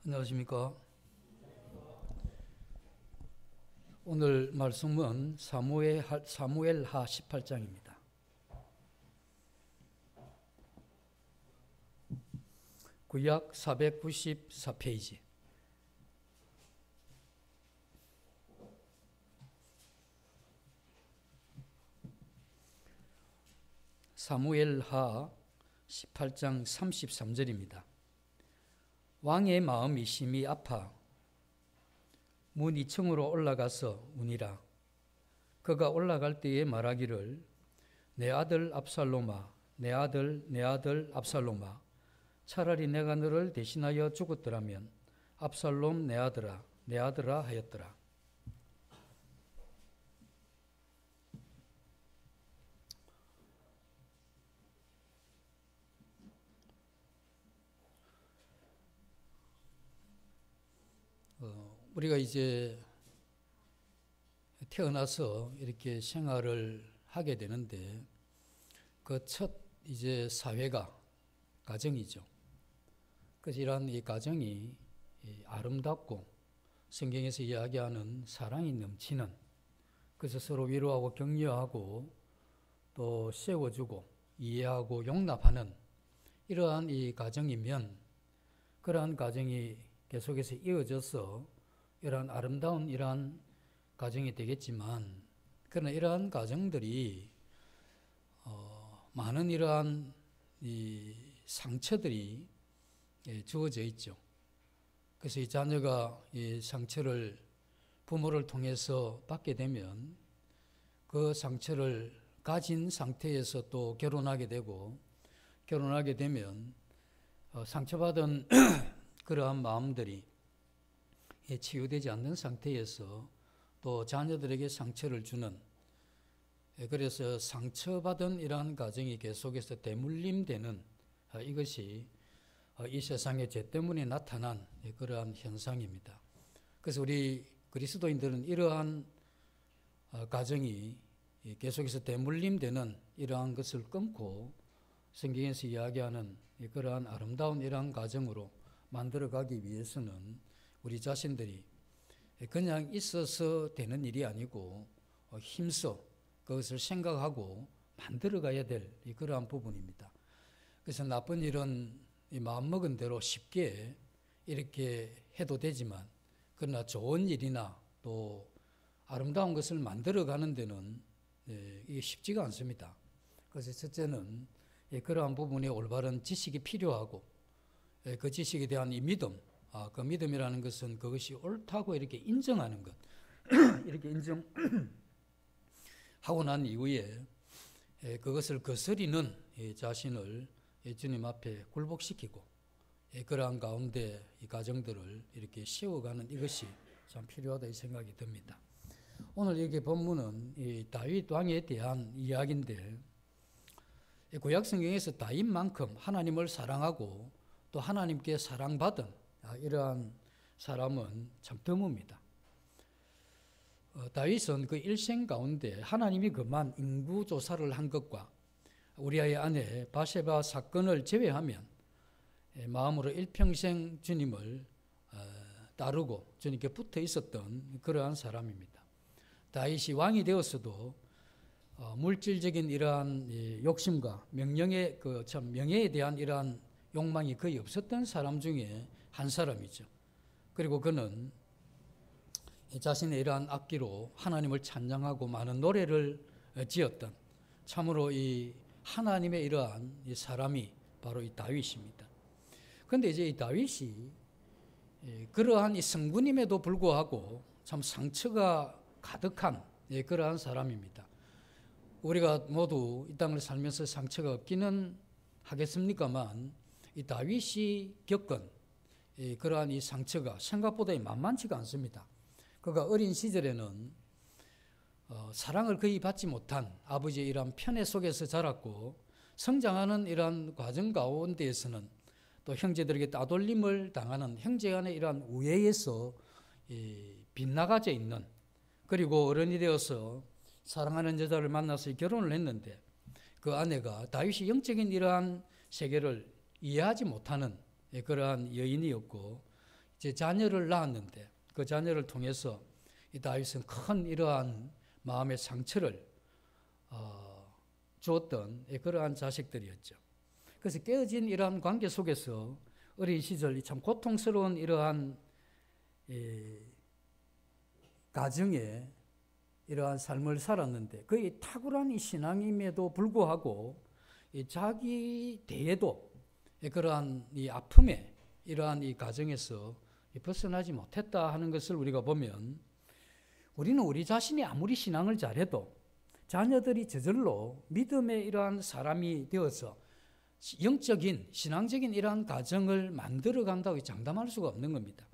안녕하십니까. 오늘 말씀은 사무엘하 18장입니다. 구약 494페이지. 사무엘하 18장 33절입니다. 왕의 마음이 심히 아파 문 2층으로 올라가서 우니라. 그가 올라갈 때에 말하기를 내 아들 압살롬아, 내 아들 압살롬아, 차라리 내가 너를 대신하여 죽었더라면 압살롬 내 아들아 하였더라. 우리가 이제 태어나서 이렇게 생활을 하게 되는데 그 첫 이제 사회가 가정이죠. 그래서 이러한 이 가정이 아름답고 성경에서 이야기하는 사랑이 넘치는, 그래서 서로 위로하고 격려하고 또 세워주고 이해하고 용납하는 이러한 이 가정이면 그러한 가정이 계속해서 이어져서 이러한 아름다운 이러한 가정이 되겠지만, 그러나 이러한 가정들이 많은 이러한 이 상처들이 주어져 있죠. 그래서 이 자녀가 이 상처를 부모를 통해서 받게 되면 그 상처를 가진 상태에서 또 결혼하게 되고, 결혼하게 되면 상처받은 그러한 마음들이 치유되지 않는 상태에서 또 자녀들에게 상처를 주는, 그래서 상처받은 이러한 가정이 계속해서 대물림되는 이것이 이 세상의 죄 때문에 나타난 그러한 현상입니다. 그래서 우리 그리스도인들은 이러한 가정이 계속해서 대물림되는 이러한 것을 끊고 성경에서 이야기하는 그러한 아름다운 이러한 가정으로 만들어가기 위해서는 우리 자신들이 그냥 있어서 되는 일이 아니고 힘써 그것을 생각하고 만들어가야 될 그러한 부분입니다. 그래서 나쁜 일은 마음먹은 대로 쉽게 이렇게 해도 되지만, 그러나 좋은 일이나 또 아름다운 것을 만들어가는 데는 이게 쉽지가 않습니다. 그래서 첫째는 그러한 부분에 올바른 지식이 필요하고, 그 지식에 대한 이 믿음, 그 믿음이라는 것은 그것이 옳다고 이렇게 인정하는 것, 이렇게 인정하고 난 이후에 그것을 거스리는 자신을 주님 앞에 굴복시키고 그러한 가운데 이 가정들을 이렇게 세워가는 이것이 참 필요하다 이 생각이 듭니다. 오늘 여기 본문은 이 다윗 왕에 대한 이야기인데, 구약 성경에서 다윗만큼 하나님을 사랑하고 또 하나님께 사랑받은 이러한 사람은 참 드뭅니다. 다윗은 그 일생 가운데 하나님이 그만 인구조사를 한 것과 우리아의 아내 바세바 사건을 제외하면 마음으로 일평생 주님을 따르고 주님께 붙어 있었던 그러한 사람입니다. 다윗이 왕이 되었어도 물질적인 이러한 욕심과 명령의 명예에 대한 이러한 욕망이 거의 없었던 사람 중에 한 사람이죠. 그리고 그는 자신의 이러한 악기로 하나님을 찬양하고 많은 노래를 지었던, 참으로 이 하나님의 이러한 이 사람이 바로 이 다윗입니다. 그런데 이제 이 다윗이 그러한 이 성군임에도 불구하고 참 상처가 가득한 그러한 사람입니다. 우리가 모두 이 땅을 살면서 상처가 없기는 하겠습니까만, 이 다윗이 겪은 그러한 이 상처가 생각보다 만만치가 않습니다. 그가 어린 시절에는 사랑을 거의 받지 못한 아버지의 이러한 편애 속에서 자랐고, 성장하는 이러한 과정 가운데에서는 또 형제들에게 따돌림을 당하는 형제 간의 이러한 우애에서 빗나가져 있는, 그리고 어른이 되어서 사랑하는 여자를 만나서 결혼을 했는데 그 아내가 다윗이 영적인 이러한 세계를 이해하지 못하는 그러한 여인이었고, 이제 자녀를 낳았는데 그 자녀를 통해서 이 다윗은 큰 이러한 마음의 상처를 주었던 그러한 자식들이었죠. 그래서 깨어진 이러한 관계 속에서 어린 시절 참 고통스러운 이러한 가정에 이러한 삶을 살았는데 그의 탁월한 이 신앙임에도 불구하고 자기 대에도 그러한 이 아픔에 이러한 이 가정에서 벗어나지 못했다 하는 것을 우리가 보면 우리는 우리 자신이 아무리 신앙을 잘해도 자녀들이 저절로 믿음의 이러한 사람이 되어서 영적인 신앙적인 이러한 가정을 만들어 간다고 장담할 수가 없는 겁니다.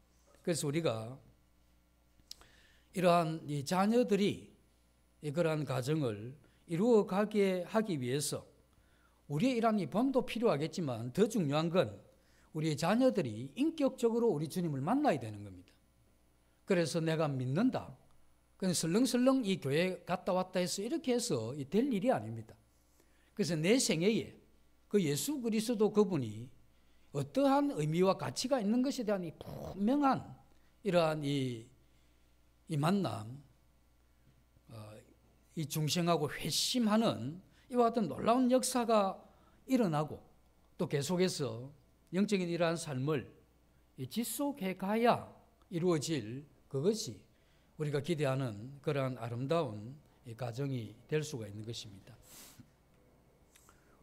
그래서 우리가 이러한 이 자녀들이 그러한 가정을 이루어 가게 하기 위해서 우리의 이러한 이 본도 필요하겠지만 더 중요한 건 우리의 자녀들이 인격적으로 우리 주님을 만나야 되는 겁니다. 그래서 내가 믿는다. 그냥 설렁설렁 이 교회 갔다 왔다 해서 이렇게 해서 될 일이 아닙니다. 그래서 내 생애에 그 예수 그리스도 그분이 어떠한 의미와 가치가 있는 것에 대한 이 분명한 이러한 이 만남, 이 중생하고 회심하는 이와 같은 놀라운 역사가 일어나고 또 계속해서 영적인 이러한 삶을 지속해 가야 이루어질 그것이 우리가 기대하는 그러한 아름다운 가정이 될 수가 있는 것입니다.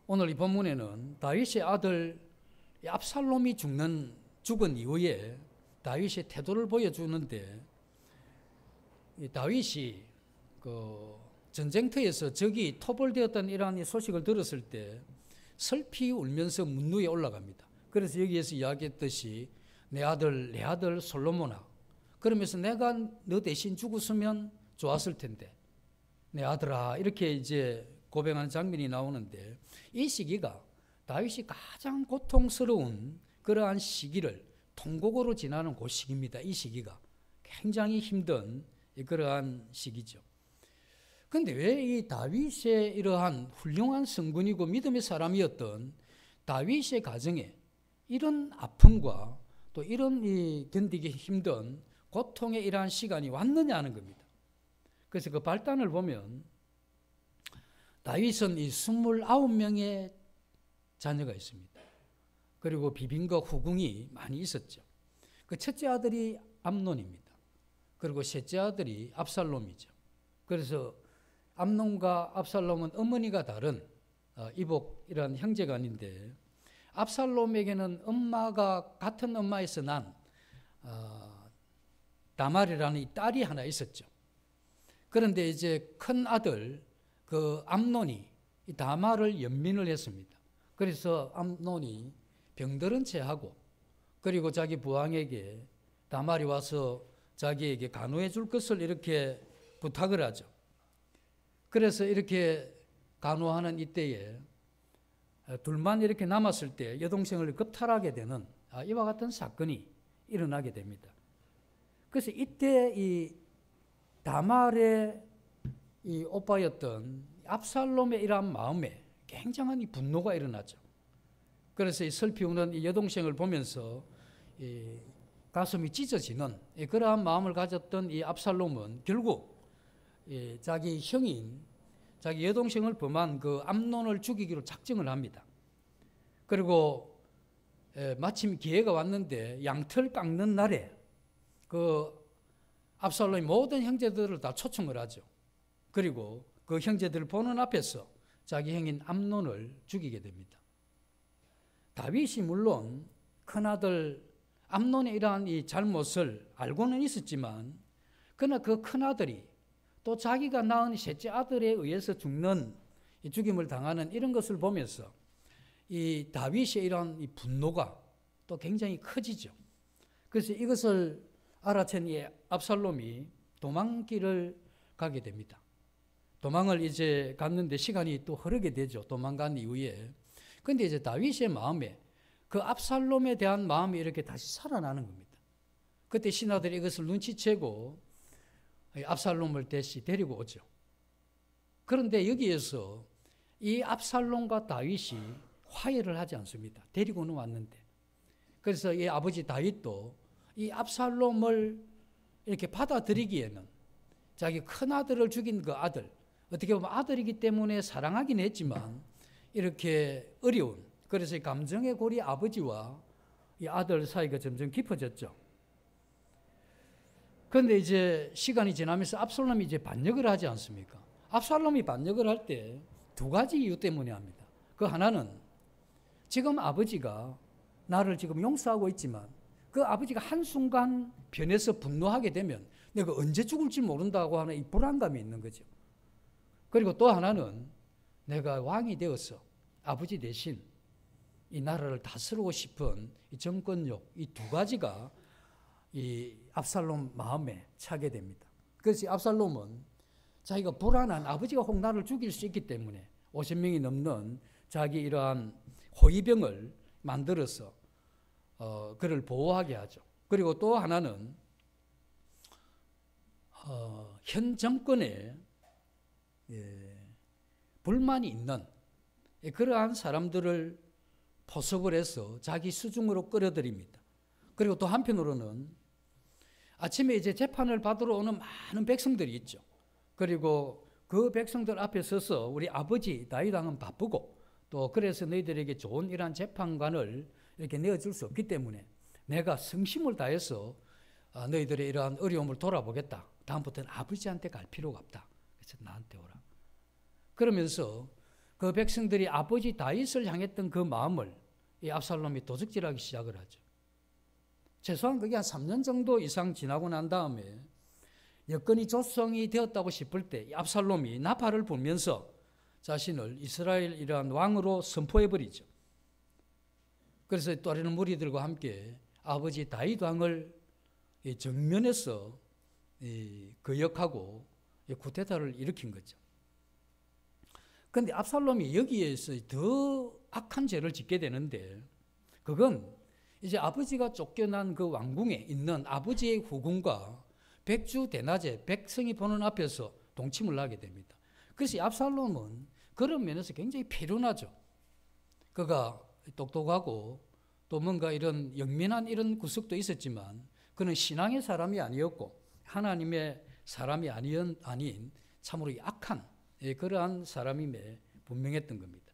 오늘 이 본문에는 다윗의 아들 압살롬이 죽은 이후에 다윗의 태도를 보여주는데 다윗이 그 전쟁터에서 적이 토벌되었다는 이러한 소식을 들었을 때 슬피 울면서 문루에 올라갑니다. 그래서 여기에서 이야기했듯이 내 아들 솔로몬아, 그러면서 내가 너 대신 죽었으면 좋았을 텐데 내 아들아, 이렇게 이제 고백하는 장면이 나오는데 이 시기가 다윗이 가장 고통스러운 그러한 시기를 통곡으로 지나는 그 시기입니다. 이 시기가 굉장히 힘든 그러한 시기죠. 그런데 왜 이 다윗의 이러한 훌륭한 성군이고 믿음의 사람이었던 다윗의 가정에 이런 아픔과 또 이런 이 견디기 힘든 고통의 이러한 시간이 왔느냐 하는 겁니다. 그래서 그 발단을 보면 다윗은 이 29명의 자녀가 있습니다. 그리고 비빈과 후궁이 많이 있었죠. 그 첫째 아들이 암논입니다. 그리고 셋째 아들이 압살롬이죠. 그래서 암논과 압살롬은 어머니가 다른 이복 이런 형제간인데 압살롬에게는 엄마가 같은 엄마에서 난 다말이라는 이 딸이 하나 있었죠. 그런데 이제 큰 아들 그 암논이 이 다말을 연민을 했습니다. 그래서 암논이 병들은 채 하고 그리고 자기 부왕에게 다말이 와서 자기에게 간호해 줄 것을 이렇게 부탁을 하죠. 그래서 이렇게 간호하는 이때에 둘만 이렇게 남았을 때 여동생을 겁탈하게 되는 이와 같은 사건이 일어나게 됩니다. 그래서 이때 이 다말의 이 오빠였던 압살롬의 이러한 마음에 굉장한 이 분노가 일어나죠. 그래서 이 슬피 우는 이 여동생을 보면서 이 가슴이 찢어지는 그러한 마음을 가졌던 이 압살롬은 결국 자기 형인 자기 여동생을 범한 그 암논을 죽이기로 작정을 합니다. 그리고 마침 기회가 왔는데 양털 깎는 날에 그 압살롬이 모든 형제들을 다 초청을 하죠. 그리고 그 형제들을 보는 앞에서 자기 형인 암논을 죽이게 됩니다. 다윗이 물론 큰아들 암논의 이러한 이 잘못을 알고는 있었지만 그러나 그 큰아들이 또 자기가 낳은 셋째 아들에 의해서 죽는 이 죽임을 당하는 이런 것을 보면서 이 다윗의 이러한 이 분노가 또 굉장히 커지죠. 그래서 이것을 알아챈 이 압살롬이 도망길을 가게 됩니다. 도망을 이제 갔는데 시간이 또 흐르게 되죠. 도망간 이후에. 근데 이제 다윗의 마음에 그 압살롬에 대한 마음이 이렇게 다시 살아나는 겁니다. 그때 신하들이 이것을 눈치채고 압살롬을 다시 데리고 오죠. 그런데 여기에서 이 압살롬과 다윗이 화해를 하지 않습니다. 데리고는 왔는데. 그래서 이 아버지 다윗도 이 압살롬을 이렇게 받아들이기에는 자기 큰 아들을 죽인 그 아들, 어떻게 보면 아들이기 때문에 사랑하긴 했지만 이렇게 어려운, 그래서 이 감정의 고리 아버지와 이 아들 사이가 점점 깊어졌죠. 그런데 이제 시간이 지나면서 압살롬이 이제 반역을 하지 않습니까? 압살롬이 반역을 할 때 두 가지 이유 때문에 합니다. 그 하나는 지금 아버지가 나를 지금 용서하고 있지만 그 아버지가 한순간 변해서 분노하게 되면 내가 언제 죽을지 모른다고 하는 이 불안감이 있는 거죠. 그리고 또 하나는 내가 왕이 되어서 아버지 대신 이 나라를 다스리고 싶은 이 정권욕, 이 두 가지가 이 압살롬 마음에 차게 됩니다. 그래서 압살롬은 자기가 불안한 아버지가 혹 나를 죽일 수 있기 때문에 50명이 넘는 자기 이러한 호위병을 만들어서 그를 보호하게 하죠. 그리고 또 하나는 현 정권에 불만이 있는 그러한 사람들을 포섭을 해서 자기 수중으로 끌어들입니다. 그리고 또 한편으로는 아침에 이제 재판을 받으러 오는 많은 백성들이 있죠. 그리고 그 백성들 앞에 서서 우리 아버지 다윗 왕은 바쁘고 또 그래서 너희들에게 좋은 이러한 재판관을 이렇게 내어줄 수 없기 때문에 내가 성심을 다해서 너희들의 이러한 어려움을 돌아보겠다. 다음부터는 아버지한테 갈 필요가 없다. 그래서 나한테 오라. 그러면서 그 백성들이 아버지 다윗을 향했던 그 마음을 이 압살롬이 도적질하기 시작을 하죠. 최소한 그게 한 3년 정도 이상 지나고 난 다음에 여건이 조성이 되었다고 싶을 때 압살롬이 나팔을 불면서 자신을 이스라엘 이러한 왕으로 선포해버리죠. 그래서 또 다른 무리들과 함께 아버지 다윗 왕을 정면에서 거역하고 쿠데타를 일으킨 거죠. 그런데 압살롬이 여기에서 더 악한 죄를 짓게 되는데 그건 이제 아버지가 쫓겨난 그 왕궁에 있는 아버지의 후궁과 백주 대낮에 백성이 보는 앞에서 동침을 하게 됩니다. 그래서 압살롬은 그런 면에서 굉장히 패륜하죠. 그가 똑똑하고 또 뭔가 이런 영민한 이런 구석도 있었지만 그는 신앙의 사람이 아니었고 하나님의 사람이 아닌 참으로 악한 그러한 사람임에 분명했던 겁니다.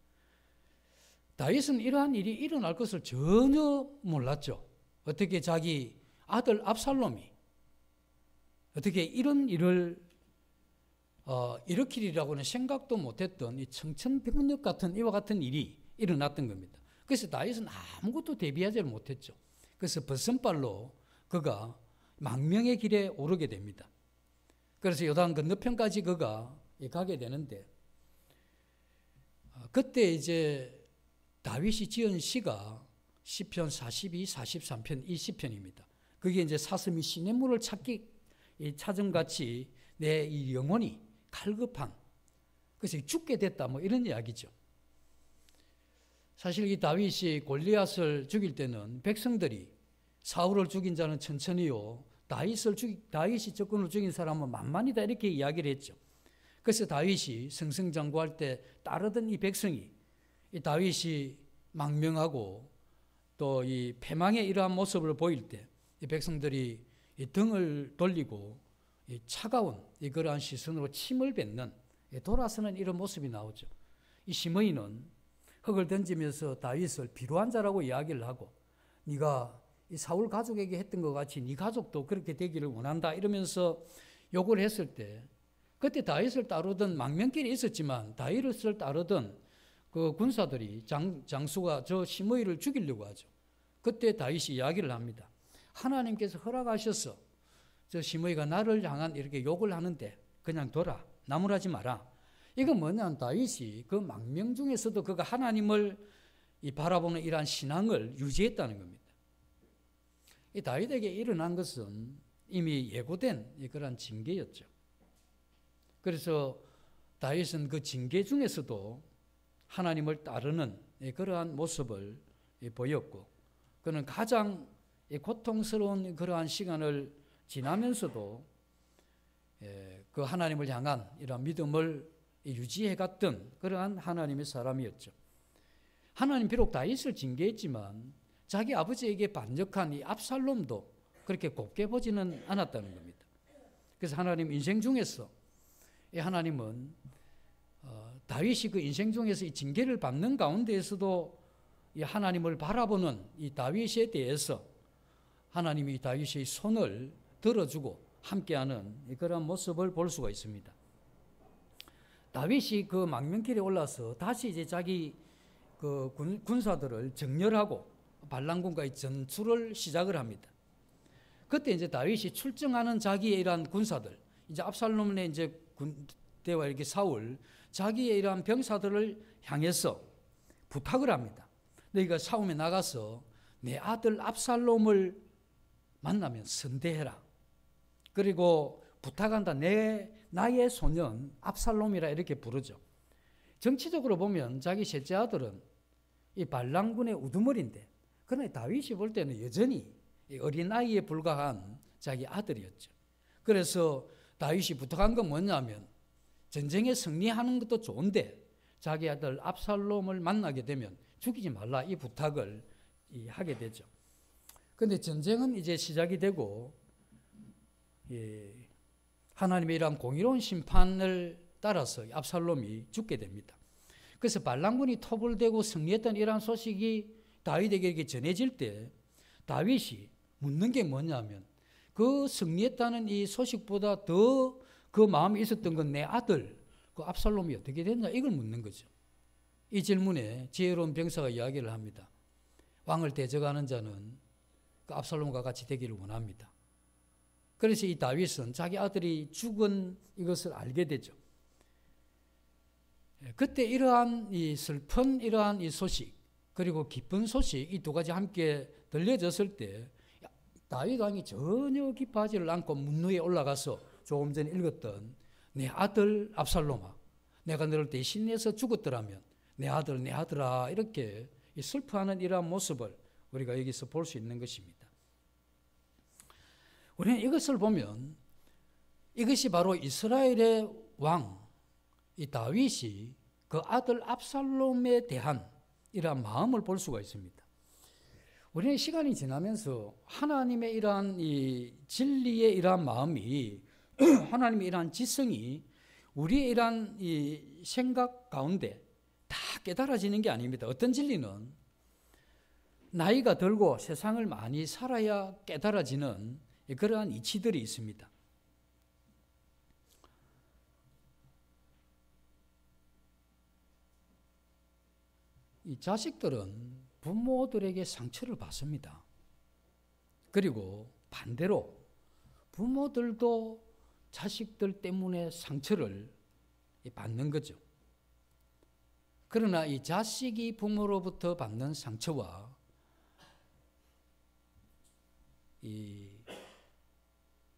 다윗은 이러한 일이 일어날 것을 전혀 몰랐죠. 어떻게 자기 아들 압살롬이 어떻게 이런 일을 일으키리라고는 생각도 못했던 이 청천벽력 같은 이와 같은 일이 일어났던 겁니다. 그래서 다윗은 아무것도 대비하지 못했죠. 그래서 벗은발로 그가 망명의 길에 오르게 됩니다. 그래서 요단 건너편까지 그가 가게 되는데 그때 이제 다윗이 지은 시가 시편 42, 43편 이 시편입니다. 그게 이제 사슴이 시냇물을 찾음같이 내 이 영혼이 갈급한 그래서 죽게 됐다 뭐 이런 이야기죠. 사실 이 다윗이 골리앗을 죽일 때는 백성들이 사울을 죽인 자는 천천히요 다윗이 적군을 죽인 사람은 만만이다 이렇게 이야기를 했죠. 그래서 다윗이 승승장구할 때 따르던 이 백성이 이 다윗이 망명하고 또 이 패망의 이러한 모습을 보일 때 이 백성들이 이 등을 돌리고 이 차가운 그러한 시선으로 침을 뱉는 돌아서는 이런 모습이 나오죠. 이 시므이는 흙을 던지면서 다윗을 비루한 자라고 이야기를 하고 네가 이 사울 가족에게 했던 것 같이 네 가족도 그렇게 되기를 원한다 이러면서 욕을 했을 때 그때 다윗을 따르던 망명길이 있었지만 다윗을 따르던 그 군사들이 장수가 저 시므이를 죽이려고 하죠. 그때 다윗이 이야기를 합니다. 하나님께서 허락하셔서 저 시므이가 나를 향한 이렇게 욕을 하는데 그냥 둬라. 나무라지 마라. 이건 뭐냐면 다윗이 그 망명 중에서도 그가 하나님을 바라보는 이러한 신앙을 유지했다는 겁니다. 이 다윗에게 일어난 것은 이미 예고된 그런 징계였죠. 그래서 다윗은 그 징계 중에서도 하나님을 따르는 그러한 모습을 보였고 그는 가장 고통스러운 그러한 시간을 지나면서도 그 하나님을 향한 이런 믿음을 유지해갔던 그러한 하나님의 사람이었죠. 하나님 비록 다윗을 징계했지만 자기 아버지에게 반역한 이 압살롬도 그렇게 곱게 보지는 않았다는 겁니다. 그래서 하나님 인생 중에서 이 하나님은 다윗이 그 인생 중에서 이 징계를 받는 가운데에서도 이 하나님을 바라보는 이 다윗에 대해서 하나님이 다윗의 손을 들어주고 함께하는 그런 모습을 볼 수가 있습니다. 다윗이 그 망명길에 올라서 다시 이제 자기 그 군사들을 정렬하고 발랑군과의 전투를 시작을 합니다. 그때 이제 다윗이 출정하는 자기의 이러한 군사들, 이제 압살롬의 이제 군대와 이렇게 싸울 자기의 이러한 병사들을 향해서 부탁을 합니다. 너희가 싸움에 나가서 내 아들 압살롬을 만나면 선대해라. 그리고 부탁한다. 나의 소년 압살롬이라 이렇게 부르죠. 정치적으로 보면 자기 셋째 아들은 이 발랑군의 우두머리인데, 그러나 다윗이 볼 때는 여전히 어린아이에 불과한 자기 아들이었죠. 그래서 다윗이 부탁한 건 뭐냐면 전쟁에 승리하는 것도 좋은데 자기 아들 압살롬을 만나게 되면 죽이지 말라, 이 부탁을 하게 되죠. 그런데 전쟁은 이제 시작이 되고 하나님의 이러한 공의로운 심판을 따라서 압살롬이 죽게 됩니다. 그래서 발랑군이 토벌되고 승리했던 이러한 소식이 다윗에게 이렇게 전해질 때 다윗이 묻는 게 뭐냐면 그 승리했다는 이 소식보다 더 그 마음에 있었던 건 내 아들 그 압살롬이 어떻게 됐냐, 이걸 묻는 거죠. 이 질문에 지혜로운 병사가 이야기를 합니다. 왕을 대적하는 자는 그 압살롬과 같이 되기를 원합니다. 그래서 이 다윗은 자기 아들이 죽은 이것을 알게 되죠. 그때 이러한 이 슬픈 이러한 이 소식 그리고 기쁜 소식, 이 두 가지 함께 들려졌을 때 다윗 왕이 전혀 기뻐하지를 않고 문 위에 올라가서 조금 전에 읽었던 내 아들 압살롬아, 내가 너를 대신해서 죽었더라면 내 아들 내 아들아, 이렇게 슬퍼하는 이러한 모습을 우리가 여기서 볼 수 있는 것입니다. 우리는 이것을 보면 이것이 바로 이스라엘의 왕 이 다윗이 그 아들 압살롬에 대한 이러한 마음을 볼 수가 있습니다. 우리는 시간이 지나면서 하나님의 이러한 이 진리의 이러한 마음이 하나님의 이러한 지성이 우리의 이러한 이 생각 가운데 다 깨달아지는 게 아닙니다. 어떤 진리는 나이가 들고 세상을 많이 살아야 깨달아지는 그러한 이치들이 있습니다. 이 자식들은 부모들에게 상처를 받습니다. 그리고 반대로 부모들도 자식들 때문에 상처를 받는 거죠. 그러나 이 자식이 부모로부터 받는 상처와 이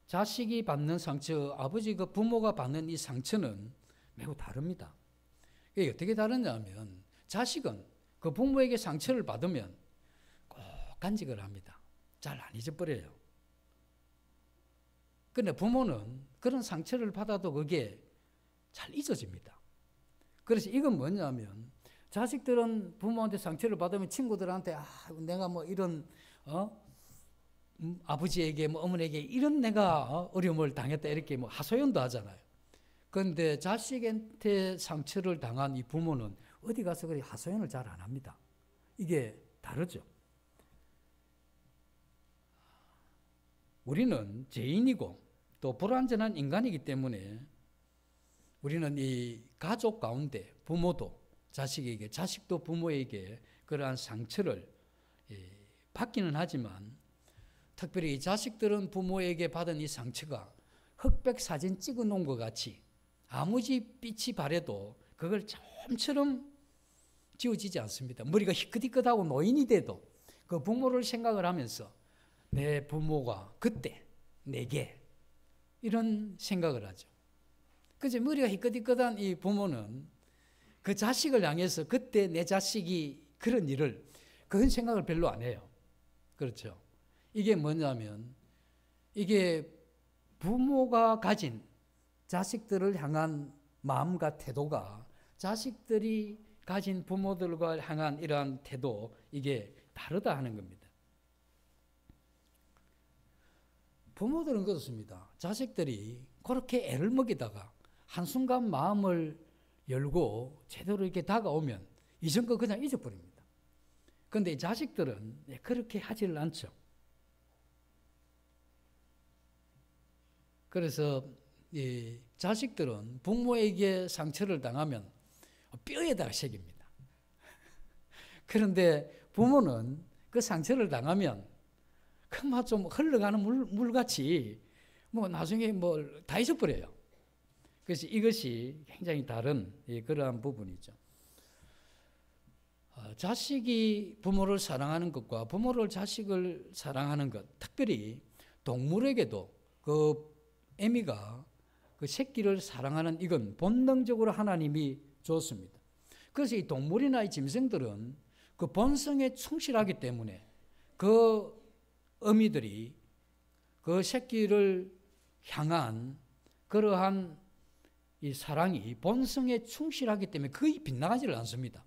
자식이 받는 상처, 아버지가 부모가 받는 이 상처는 매우 다릅니다. 이게 어떻게 다르냐면 자식은 그 부모에게 상처를 받으면 꼭 간직을 합니다. 잘 안 잊어버려요. 그런데 부모는 그런 상처를 받아도 그게 잘 잊어집니다. 그래서 이건 뭐냐면 자식들은 부모한테 상처를 받으면 친구들한테 내가 뭐 이런 아버지에게 뭐 어머니에게 이런 내가 어려움을 당했다 이렇게 뭐 하소연도 하잖아요. 그런데 자식한테 상처를 당한 이 부모는 어디 가서 그렇게 하소연을 잘 안 합니다. 이게 다르죠. 우리는 죄인이고 또 불완전한 인간이기 때문에 우리는 이 가족 가운데 부모도 자식에게, 자식도 부모에게 그러한 상처를 받기는 하지만 특별히 이 자식들은 부모에게 받은 이 상처가 흑백 사진 찍어 놓은 것 같이 아무리 빛이 바래도 그걸 처음처럼 지워지지 않습니다. 머리가 희끗희끗하고 노인이 돼도 그 부모를 생각을 하면서 내 부모가 그때 내게 이런 생각을 하죠. 그래서 머리가 희끗희끗한 이 부모는 그 자식을 향해서 그때 내 자식이 그런 일을 그런 생각을 별로 안 해요. 그렇죠. 이게 뭐냐면 이게 부모가 가진 자식들을 향한 마음과 태도가 자식들이 가진 부모들과 향한 이러한 태도, 이게 다르다 하는 겁니다. 부모들은 그렇습니다. 자식들이 그렇게 애를 먹이다가 한순간 마음을 열고 제대로 이렇게 다가오면 이전 거 그냥 잊어버립니다. 그런데 이 자식들은 그렇게 하지를 않죠. 그래서 이 자식들은 부모에게 상처를 당하면 뼈에다가 새깁니다. 그런데 부모는 그 상처를 당하면 그만 좀 흘러가는 물같이 뭐 나중에 뭐 다 잊어버려요. 그래서 이것이 굉장히 다른 그러한 부분이죠. 자식이 부모를 사랑하는 것과 부모를 자식을 사랑하는 것, 특별히 동물에게도 그 애미가 그 새끼를 사랑하는 이건 본능적으로 하나님이 줬습니다. 그래서 이 동물이나 이 짐승들은 그 본성에 충실하기 때문에 그 어미들이 그 새끼를 향한 그러한 이 사랑이 본성에 충실하기 때문에 거의 빗나가지를 않습니다.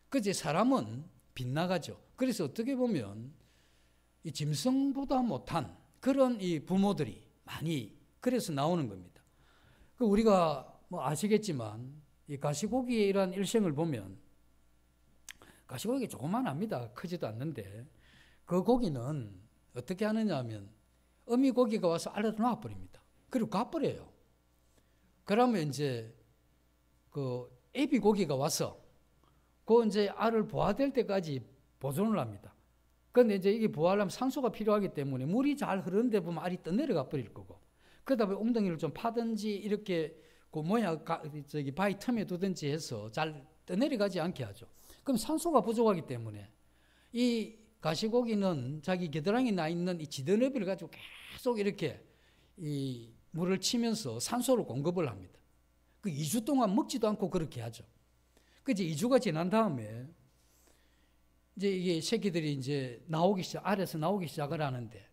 그치 사람은 빗나가죠. 그래서 어떻게 보면 이 짐승보다 못한 그런 이 부모들이 많이 그래서 나오는 겁니다. 그 우리가 뭐 아시겠지만 이 가시고기의 이러한 일생을 보면 가시고기 조그만합니다. 크지도 않는데 그 고기는 어떻게 하느냐 하면 어미 고기가 와서 알아서 놔버립니다. 그리고 가버려요. 그러면 이제 그 애비 고기가 와서 그 이제 알을 부화될 때까지 보존을 합니다. 그런데 이제 이게 부화하려면 산소가 필요하기 때문에 물이 잘 흐르는데 보면 알이 떠내려가 버릴 거고, 그러다 보니 엉덩이를 좀 파든지 이렇게 그 모양 저기 바위 틈에 두든지 해서 잘 떠내려가지 않게 하죠. 그럼 산소가 부족하기 때문에 이 가시고기는 자기 겨드랑이 나 있는 이 지드러비를 가지고 계속 이렇게 이 물을 치면서 산소를 공급을 합니다. 그 2주 동안 먹지도 않고 그렇게 하죠. 그 이제 2주가 지난 다음에 이제 이게 새끼들이 이제 알에서 나오기 시작을 하는데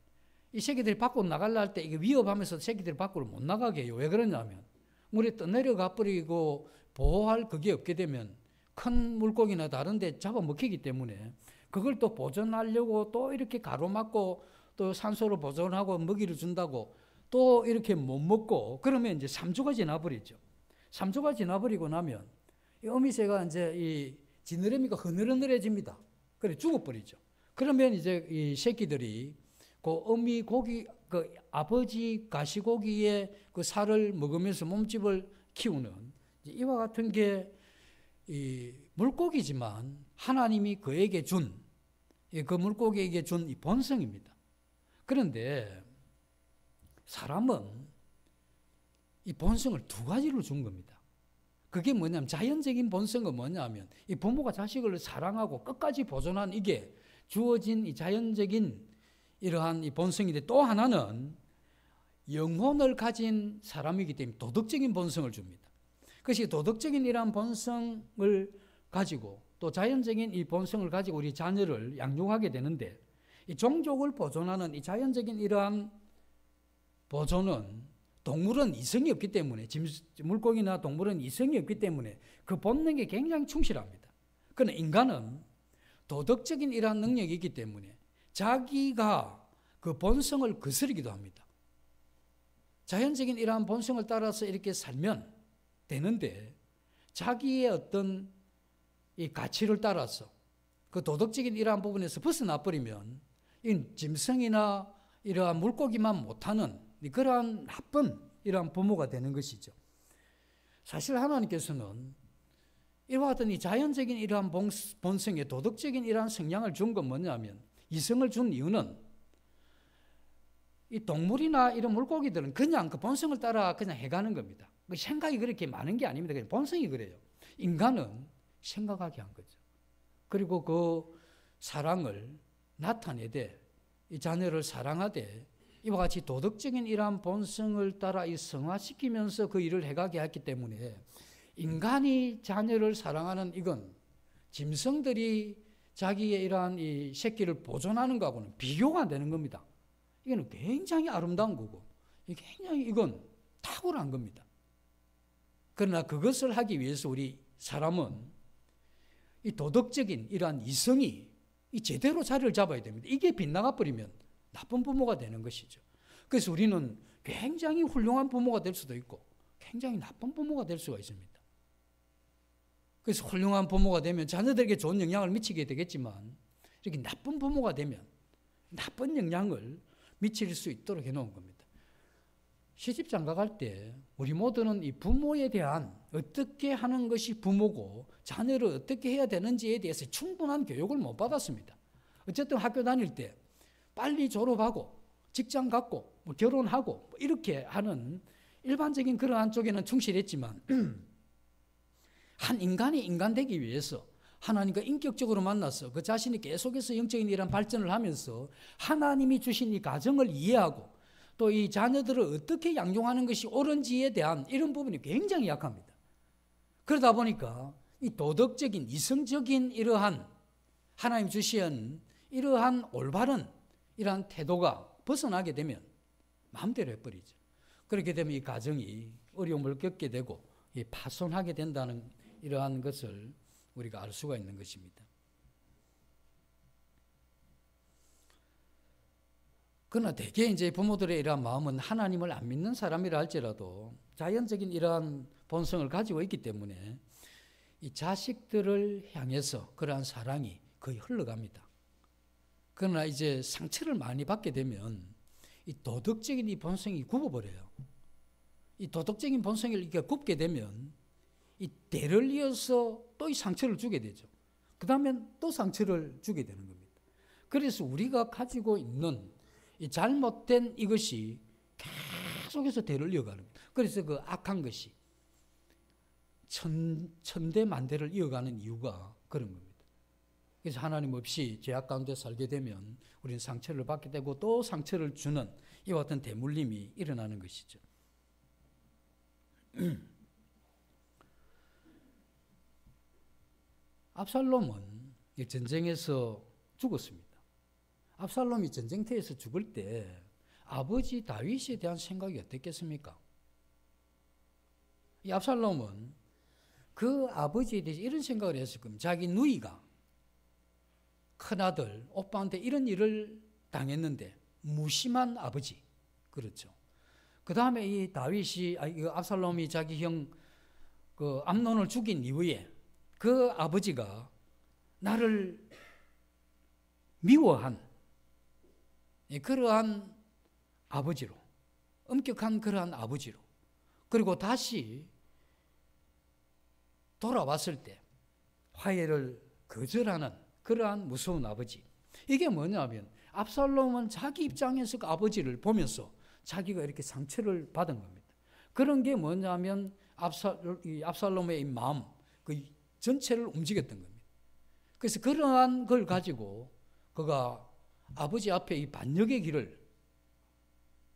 이 새끼들이 밖으로 나가려 할 때 이게 위협하면서 새끼들이 밖으로 못 나가게 해요. 왜 그러냐면 물에 떠내려가 버리고 보호할 그게 없게 되면 큰 물고기나 다른 데 잡아먹히기 때문에 그걸 또 보존하려고 또 이렇게 가로막고 또 산소를 보존하고 먹이를 준다고 또 이렇게 못 먹고 그러면 이제 3주가 지나버리죠. 3주가 지나버리고 나면 이 어미새가 이제 이 지느러미가 흐느러느해집니다. 그래 죽어버리죠. 그러면 이제 이 새끼들이 그 어미 고기, 그 아버지 가시고기의 그 살을 먹으면서 몸집을 키우는 이와 같은 게 이 물고기지만 하나님이 그에게 준, 그 물고기에게 준 이 본성입니다. 그런데 사람은 이 본성을 두 가지로 준 겁니다. 그게 뭐냐면 자연적인 본성은 뭐냐면 이 부모가 자식을 사랑하고 끝까지 보존한 이게 주어진 이 자연적인 이러한 이 본성인데 또 하나는 영혼을 가진 사람이기 때문에 도덕적인 본성을 줍니다. 그것이 도덕적인 이러한 본성을 가지고 또 자연적인 이 본성을 가지고 우리 자녀를 양육하게 되는데 이 종족을 보존하는 이 자연적인 이러한 보존은 동물은 이성이 없기 때문에 물고기나 동물은 이성이 없기 때문에 그 본능에 굉장히 충실합니다. 그러나 인간은 도덕적인 이러한 능력이 있기 때문에 자기가 그 본성을 거스르기도 합니다. 자연적인 이러한 본성을 따라서 이렇게 살면 되는데 자기의 어떤 이 가치를 따라서 그 도덕적인 이러한 부분에서 벗어나 버리면 이 짐승이나 이러한 물고기만 못하는 그러한 나쁜 이러한 부모가 되는 것이죠. 사실 하나님께서는 이와 같은 이 자연적인 이러한 본성에 도덕적인 이러한 성향을 준 건 뭐냐면 이성을 준 이유는 이 동물이나 이런 물고기들은 그냥 그 본성을 따라 그냥 해가는 겁니다. 그 생각이 그렇게 많은 게 아닙니다. 그냥 본성이 그래요. 인간은 생각하게 한 거죠. 그리고 그 사랑을 나타내되 이 자녀를 사랑하되 이와 같이 도덕적인 이러한 본성을 따라 이 성화시키면서 그 일을 해가게 했기 때문에 인간이 자녀를 사랑하는 이건 짐승들이 자기의 이러한 이 새끼를 보존하는 것하고는 비교가 안 되는 겁니다. 이거는 굉장히 아름다운 거고 굉장히 이건 탁월한 겁니다. 그러나 그것을 하기 위해서 우리 사람은 이 도덕적인 이러한 이성이 이 제대로 자리를 잡아야 됩니다. 이게 빗나가 버리면 나쁜 부모가 되는 것이죠. 그래서 우리는 굉장히 훌륭한 부모가 될 수도 있고 굉장히 나쁜 부모가 될 수가 있습니다. 그래서 훌륭한 부모가 되면 자녀들에게 좋은 영향을 미치게 되겠지만 이렇게 나쁜 부모가 되면 나쁜 영향을 미칠 수 있도록 해놓은 겁니다. 시집 장가갈 때 우리 모두는 이 부모에 대한 어떻게 하는 것이 부모고 자녀를 어떻게 해야 되는지에 대해서 충분한 교육을 못 받았습니다. 어쨌든 학교 다닐 때 빨리 졸업하고 직장 갖고 뭐 결혼하고 뭐 이렇게 하는 일반적인 그러한 쪽에는 충실했지만 한 인간이 인간 되기 위해서 하나님과 인격적으로 만나서 그 자신이 계속해서 영적인 이런 발전을 하면서 하나님이 주신 이 가정을 이해하고 또 이 자녀들을 어떻게 양육하는 것이 옳은지에 대한 이런 부분이 굉장히 약합니다. 그러다 보니까 이 도덕적인 이성적인 이러한 하나님 주신 이러한 올바른 이러한 태도가 벗어나게 되면 마음대로 해버리죠. 그렇게 되면 이 가정이 어려움을 겪게 되고 파손하게 된다는 이러한 것을 우리가 알 수가 있는 것입니다. 그러나 대개 이제 부모들의 이러한 마음은 하나님을 안 믿는 사람이라 할지라도 자연적인 이러한 본성을 가지고 있기 때문에 이 자식들을 향해서 그러한 사랑이 거의 흘러갑니다. 그러나 이제 상처를 많이 받게 되면 이 도덕적인 이 본성이 굽어버려요. 이 도덕적인 본성이 이렇게 굽게 되면 이 대를 이어서 또 이 상처를 주게 되죠. 그 다음엔 또 상처를 주게 되는 겁니다. 그래서 우리가 가지고 있는 이 잘못된 이것이 계속해서 대를 이어가는 겁니다. 그래서 그 악한 것이 천대 만대를 이어가는 이유가 그런 겁니다. 그래서 하나님 없이 죄악 가운데 살게 되면 우리는 상처를 받게 되고 또 상처를 주는 이와 같은 대물림이 일어나는 것이죠. 압살롬은 전쟁에서 죽었습니다. 압살롬이 전쟁터에서 죽을 때 아버지 다윗에 대한 생각이 어땠겠습니까? 이 압살롬은 그 아버지에 대해서 이런 생각을 했을 겁니다. 자기 누이가 큰아들 오빠한테 이런 일을 당했는데 무심한 아버지, 그렇죠. 그 다음에 이 다윗이 압살롬이 자기 형 그 암논을 죽인 이후에 그 아버지가 나를 미워한 그러한 아버지로, 엄격한 그러한 아버지로, 그리고 다시 돌아왔을 때 화해를 거절하는 그러한 무서운 아버지. 이게 뭐냐면 압살롬은 자기 입장에서 그 아버지를 보면서 자기가 이렇게 상처를 받은 겁니다. 그런 게 뭐냐면 압살롬의 이 마음 그 전체를 움직였던 겁니다. 그래서 그러한 걸 가지고 그가 아버지 앞에 이 반역의 길을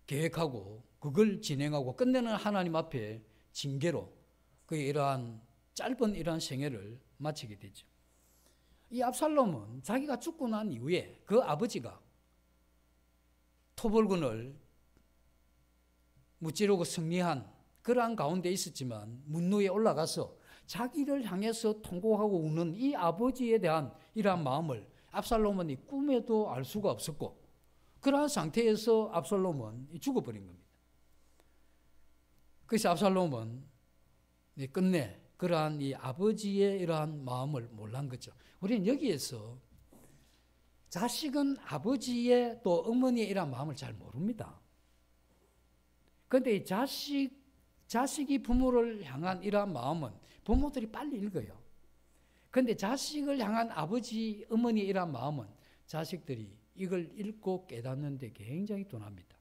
계획하고 그걸 진행하고 끝내는 하나님 앞에 징계로 그의 이러한 짧은 이러한 생애를 마치게 되죠. 이 압살롬은 자기가 죽고 난 이후에 그 아버지가 토벌군을 무찌르고 승리한 그러한 가운데 있었지만 문노에 올라가서 자기를 향해서 통곡하고 우는 이 아버지에 대한 이러한 마음을 압살롬은 이 꿈에도 알 수가 없었고 그러한 상태에서 압살롬은 죽어버린 겁니다. 그래서 압살롬은 끝내 그러한 이 아버지의 이러한 마음을 몰란 거죠. 우리는 여기에서 자식은 아버지의 또 어머니의 이러한 마음을 잘 모릅니다. 그런데 이 자식이 부모를 향한 이러한 마음은 부모들이 빨리 읽어요. 그런데 자식을 향한 아버지, 어머니의 이러한 마음은 자식들이 이걸 읽고 깨닫는데 굉장히 둔합니다.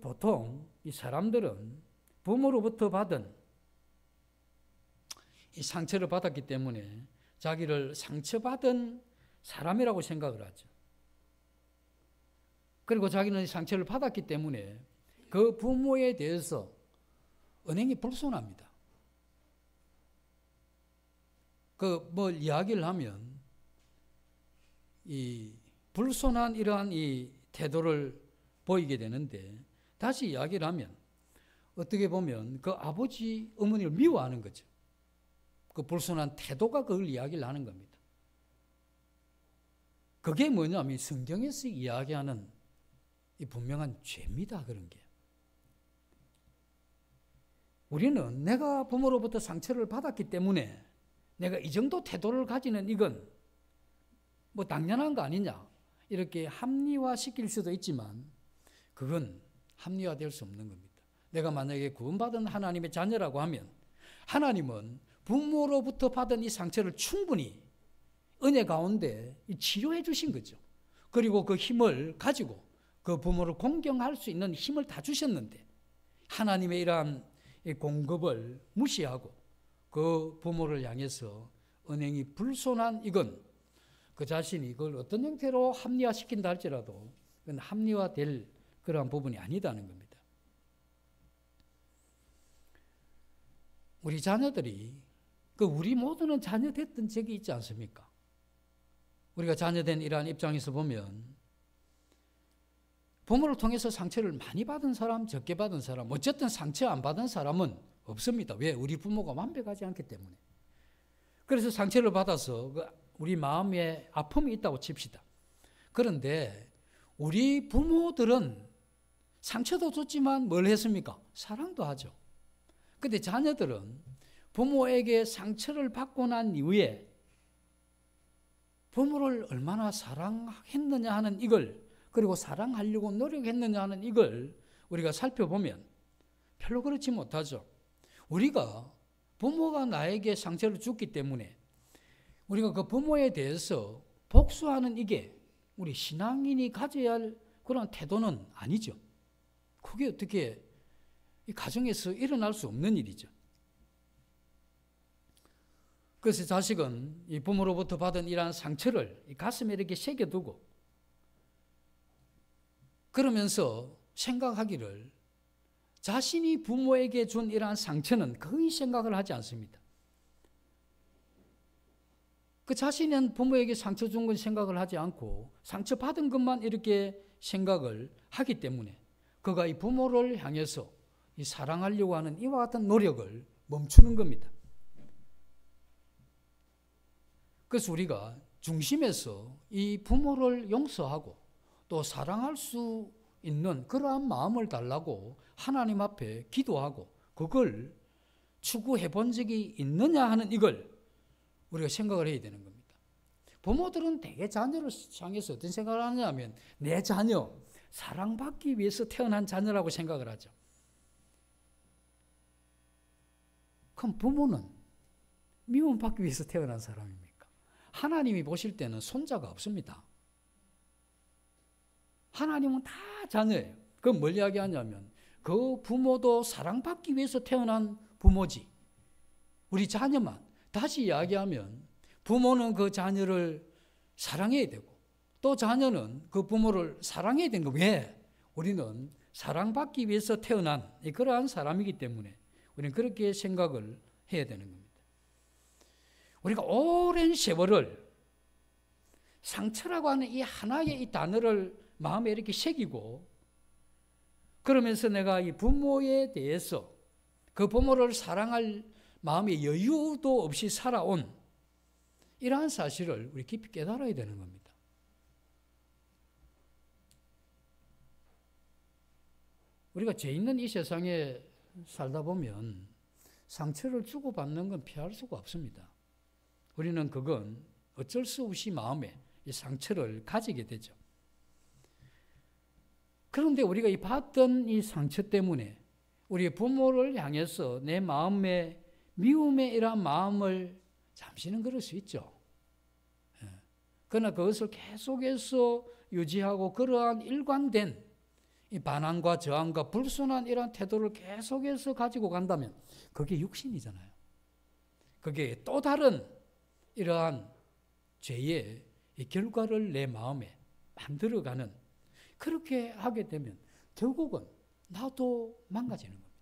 보통 이 사람들은 부모로부터 받은 이 상처를 받았기 때문에 자기를 상처받은 사람이라고 생각을 하죠. 그리고 자기는 상처를 받았기 때문에 그 부모에 대해서 은행이 불손합니다. 뭘 이야기를 하면 이 불손한 이러한 이 태도를 보이게 되는데 다시 이야기를 하면 어떻게 보면 그 아버지, 어머니를 미워하는 거죠. 그 불손한 태도가 그걸 이야기를 하는 겁니다. 그게 뭐냐면 성경에서 이야기하는 이 분명한 죄입니다. 그런 게. 우리는 내가 부모로부터 상처를 받았기 때문에 내가 이 정도 태도를 가지는 이건 뭐 당연한 거 아니냐 이렇게 합리화시킬 수도 있지만 그건 합리화될 수 없는 겁니다. 내가 만약에 구원받은 하나님의 자녀라고 하면 하나님은 부모로부터 받은 이 상처를 충분히 은혜 가운데 치료해 주신 거죠. 그리고 그 힘을 가지고 그 부모를 공경할 수 있는 힘을 다 주셨는데 하나님의 이러한 공급을 무시하고 그 부모를 향해서 은행이 불손한 이건 그 자신이 이걸 어떤 형태로 합리화시킨다 할지라도 그건 합리화될 그러한 부분이 아니다는 겁니다. 우리 자녀들이 우리 모두는 자녀 됐던 적이 있지 않습니까? 우리가 자녀된 이러한 입장에서 보면 부모를 통해서 상처를 많이 받은 사람, 적게 받은 사람, 어쨌든 상처 안 받은 사람은 없습니다. 왜? 우리 부모가 완벽하지 않기 때문에. 그래서 상처를 받아서 우리 마음에 아픔이 있다고 칩시다. 그런데 우리 부모들은 상처도 줬지만 뭘 했습니까? 사랑도 하죠. 그런데 자녀들은 부모에게 상처를 받고 난 이후에 부모를 얼마나 사랑했느냐 하는 이걸, 그리고 사랑하려고 노력했느냐 하는 이걸 우리가 살펴보면 별로 그렇지 못하죠. 우리가 부모가 나에게 상처를 줬기 때문에 우리가 그 부모에 대해서 복수하는 이게 우리 신앙인이 가져야 할 그런 태도는 아니죠. 그게 어떻게 이 가정에서 일어날 수 없는 일이죠. 그래서 자식은 이 부모로부터 받은 이러한 상처를 이 가슴에 이렇게 새겨두고 그러면서 생각하기를 자신이 부모에게 준 이러한 상처는 거의 생각을 하지 않습니다. 그 자신은 부모에게 상처 준 건 생각을 하지 않고 상처 받은 것만 이렇게 생각을 하기 때문에 그가 이 부모를 향해서 이 사랑하려고 하는 이와 같은 노력을 멈추는 겁니다. 그래서 우리가 중심에서 이 부모를 용서하고 또 사랑할 수 있는 그러한 마음을 달라고 하나님 앞에 기도하고 그걸 추구해 본 적이 있느냐 하는 이걸 우리가 생각을 해야 되는 겁니다. 부모들은 대개 자녀를 향해서 어떤 생각을 하냐면 내 자녀, 사랑받기 위해서 태어난 자녀라고 생각을 하죠. 그럼 부모는 미움받기 위해서 태어난 사람입니까? 하나님이 보실 때는 손자가 없습니다. 하나님은 다 자녀예요. 그건 뭘 이야기하냐면 그 부모도 사랑받기 위해서 태어난 부모지. 우리 자녀만. 다시 이야기하면 부모는 그 자녀를 사랑해야 되고 또 자녀는 그 부모를 사랑해야 되는 거. 왜? 우리는 사랑받기 위해서 태어난 그러한 사람이기 때문에 우리는 그렇게 생각을 해야 되는 겁니다. 우리가 오랜 세월을 상처라고 하는 이 하나의 이 단어를 마음에 이렇게 새기고 그러면서 내가 이 부모에 대해서 그 부모를 사랑할 마음의 여유도 없이 살아온 이러한 사실을 우리 깊이 깨달아야 되는 겁니다. 우리가 죄 있는 이 세상에 살다 보면 상처를 주고받는 건 피할 수가 없습니다. 우리는 그건 어쩔 수 없이 마음에 이 상처를 가지게 되죠. 그런데 우리가 이 받던 이 상처 때문에 우리 부모를 향해서 내 마음에 미움의 이러한 마음을 잠시는 그럴 수 있죠. 그러나 그것을 계속해서 유지하고 그러한 일관된 이 반항과 저항과 불순한 이러한 태도를 계속해서 가지고 간다면 그게 육신이잖아요. 그게 또 다른 이러한 죄의 이 결과를 내 마음에 만들어가는 그렇게 하게 되면 결국은 나도 망가지는 겁니다.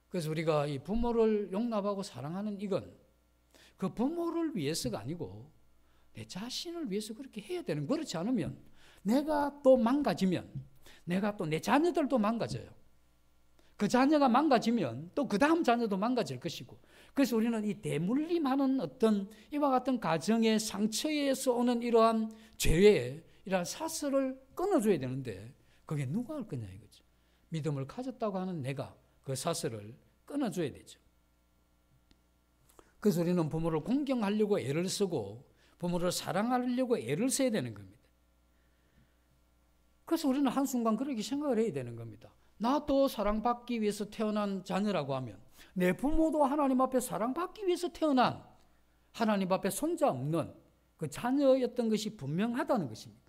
그래서 우리가 이 부모를 용납하고 사랑하는 이건 그 부모를 위해서가 아니고 내 자신을 위해서 그렇게 해야 되는 거예요. 그렇지 않으면 내가 또 망가지면 내가 또 내 자녀들도 망가져요. 그 자녀가 망가지면 또 그 다음 자녀도 망가질 것이고 그래서 우리는 이 대물림하는 어떤 이와 같은 가정의 상처에서 오는 이러한 죄의 이러한 사슬을 끊어줘야 되는데 그게 누가 할 거냐 이거죠. 믿음을 가졌다고 하는 내가 그 사슬을 끊어줘야 되죠. 그래서 우리는 부모를 공경하려고 애를 쓰고 부모를 사랑하려고 애를 써야 되는 겁니다. 그래서 우리는 한순간 그렇게 생각을 해야 되는 겁니다. 나도 사랑받기 위해서 태어난 자녀라고 하면 내 부모도 하나님 앞에 사랑받기 위해서 태어난 하나님 앞에 손자 없는 그 자녀였던 것이 분명하다는 것입니다.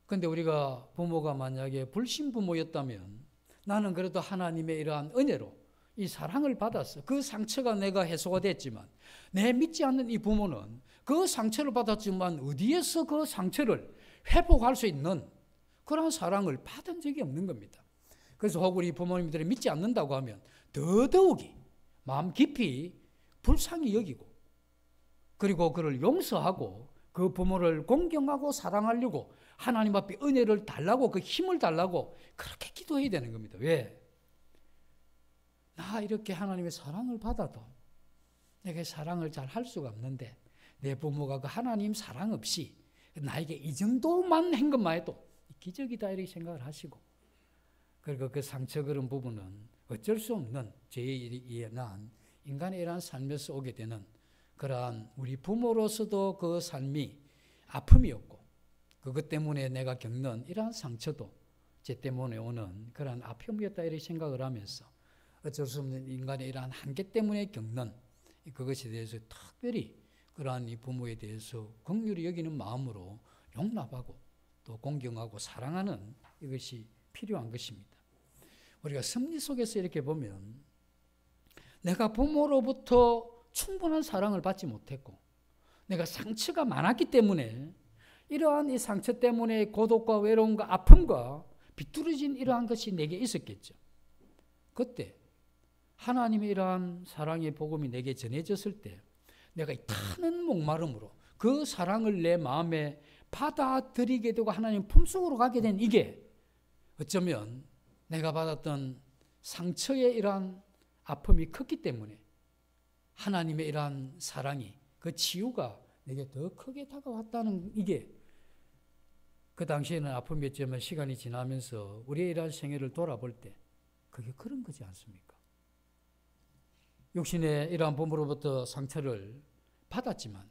그런데 우리가 부모가 만약에 불신부모였다면 나는 그래도 하나님의 이러한 은혜로 이 사랑을 받았어. 그 상처가 내가 해소가 됐지만 내 믿지 않는 이 부모는 그 상처를 받았지만 어디에서 그 상처를 회복할 수 있는 그런 사랑을 받은 적이 없는 겁니다. 그래서 혹 우리 부모님들이 믿지 않는다고 하면 더더욱이 마음 깊이 불쌍히 여기고 그리고 그를 용서하고 그 부모를 공경하고 사랑하려고 하나님 앞에 은혜를 달라고 그 힘을 달라고 그렇게 기도해야 되는 겁니다. 왜? 나 이렇게 하나님의 사랑을 받아도 내가 사랑을 잘 할 수가 없는데 내 부모가 그 하나님 사랑 없이 나에게 이 정도만 한 것만 해도 기적이다 이렇게 생각을 하시고 그리고 그 상처 그런 부분은 어쩔 수 없는 죄에 의해 난 인간의 이러한 삶에서 오게 되는 그러한 우리 부모로서도 그 삶이 아픔이었고 그것 때문에 내가 겪는 이러한 상처도 죄 때문에 오는 그러한 아픔이었다 이렇게 생각을 하면서 어쩔 수 없는 인간의 이러한 한계 때문에 겪는 그것에 대해서 특별히 그러한 이 부모에 대해서 긍휼히 여기는 마음으로 용납하고 또 공경하고 사랑하는 이것이 필요한 것입니다. 우리가 섭리 속에서 이렇게 보면 내가 부모로부터 충분한 사랑을 받지 못했고 내가 상처가 많았기 때문에 이러한 이 상처 때문에 고독과 외로움과 아픔과 비뚤어진 이러한 것이 내게 있었겠죠. 그때 하나님의 이러한 사랑의 복음이 내게 전해졌을 때 내가 이 타는 목마름으로 그 사랑을 내 마음에 받아들이게 되고 하나님 품속으로 가게 된 이게 어쩌면 내가 받았던 상처의 이러한 아픔이 컸기 때문에 하나님의 이러한 사랑이 그 치유가 내게 더 크게 다가왔다는 이게 그 당시에는 아픔이었지만 시간이 지나면서 우리의 이러한 생애를 돌아볼 때 그게 그런 거지 않습니까? 육신의 이러한 부모로부터 상처를 받았지만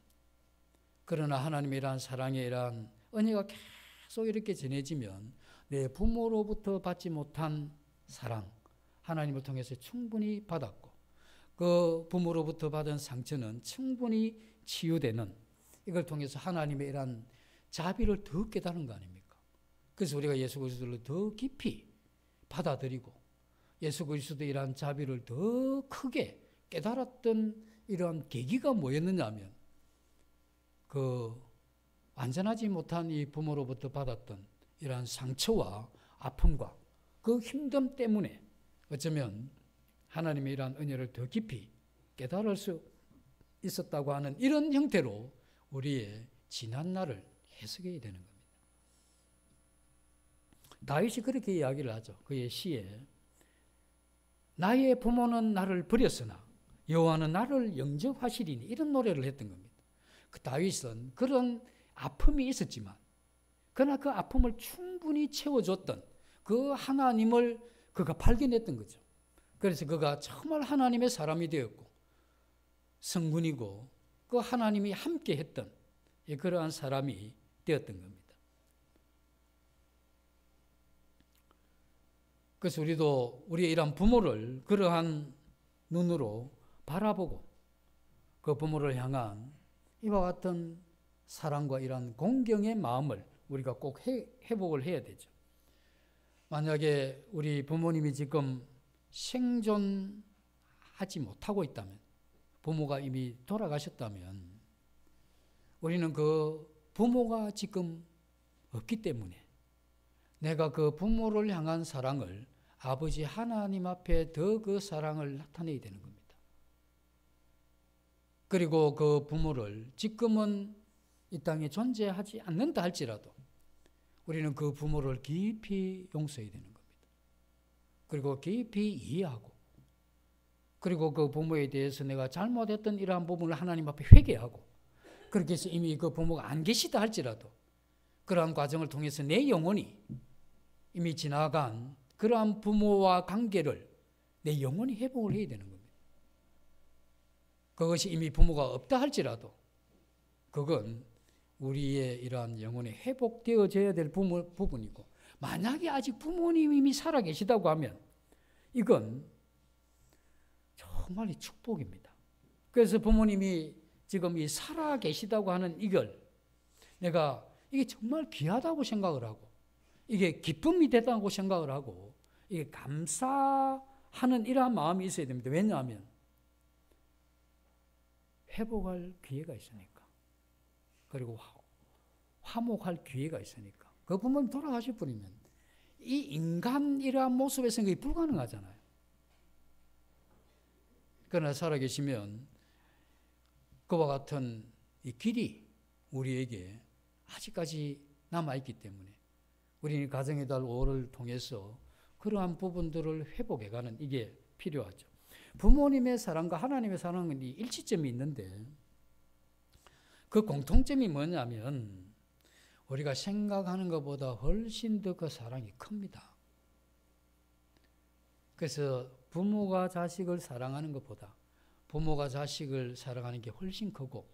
그러나 하나님의 이러한 사랑의 이러한 은혜가 계속 이렇게 전해지면 내 부모로부터 받지 못한 사랑 하나님을 통해서 충분히 받았고 그 부모로부터 받은 상처는 충분히 치유되는 이걸 통해서 하나님의 이러한 자비를 더 깨달은 거 아닙니까? 그래서 우리가 예수 그리스도를 더 깊이 받아들이고 예수 그리스도의 이러한 자비를 더 크게 깨달았던 이러한 계기가 뭐였느냐 하면 그 완전하지 못한 이 부모로부터 받았던 이러한 상처와 아픔과 그 힘듦 때문에 어쩌면 하나님의 이러한 은혜를 더 깊이 깨달을 수 있었다고 하는 이런 형태로 우리의 지난 날을 해석해야 되는 겁니다. 다윗이 그렇게 이야기를 하죠. 그의 시에 나의 부모는 나를 버렸으나 여호와는 나를 영접하시리니 이런 노래를 했던 겁니다. 그 다윗은 그런 아픔이 있었지만 그러나 그 아픔을 충분히 채워줬던 그 하나님을 그가 발견했던 거죠. 그래서 그가 정말 하나님의 사람이 되었고 성군이고 그 하나님이 함께 했던 그러한 사람이 되었던 겁니다. 그래서 우리도 우리의 이러한 부모를 그러한 눈으로 바라보고 그 부모를 향한 이와 같은 사랑과 이러한 공경의 마음을 우리가 꼭 회복을 해야 되죠. 만약에 우리 부모님이 지금 생존하지 못하고 있다면 부모가 이미 돌아가셨다면 우리는 그 부모가 지금 없기 때문에 내가 그 부모를 향한 사랑을 아버지 하나님 앞에 더 그 사랑을 나타내야 되는 겁니다. 그리고 그 부모를 지금은 이 땅에 존재하지 않는다 할지라도 우리는 그 부모를 깊이 용서해야 되는 겁니다. 그리고 깊이 이해하고 그리고 그 부모에 대해서 내가 잘못했던 이러한 부분을 하나님 앞에 회개하고, 그렇게 해서 이미 그 부모가 안 계시다 할지라도 그러한 과정을 통해서 내 영혼이 이미 지나간 그러한 부모와 관계를 내 영혼이 회복을 해야 되는 겁니다. 그것이 이미 부모가 없다 할지라도 그건 우리의 이러한 영혼이 회복되어져야 될 부분이고, 만약에 아직 부모님이 이미 살아계시다고 하면 이건 정말 축복입니다. 그래서 부모님이 지금 이 살아계시다고 하는 이걸 내가 이게 정말 귀하다고 생각을 하고, 이게 기쁨이 되다고 생각을 하고, 이게 감사하는 이러한 마음이 있어야 됩니다. 왜냐하면 회복할 기회가 있으니까, 그리고 화목할 기회가 있으니까. 그 부모님 돌아가실 분이면 이 인간 이러한 모습에서는 그게 불가능하잖아요. 그러나 살아계시면 그와 같은 이 길이 우리에게 아직까지 남아있기 때문에 우리는 가정의 달 5를 통해서 그러한 부분들을 회복해가는 이게 필요하죠. 부모님의 사랑과 하나님의 사랑은 이 일치점이 있는데 그 공통점이 뭐냐면 우리가 생각하는 것보다 훨씬 더 그 사랑이 큽니다. 그래서 부모가 자식을 사랑하는 것보다 부모가 자식을 사랑하는 게 훨씬 크고,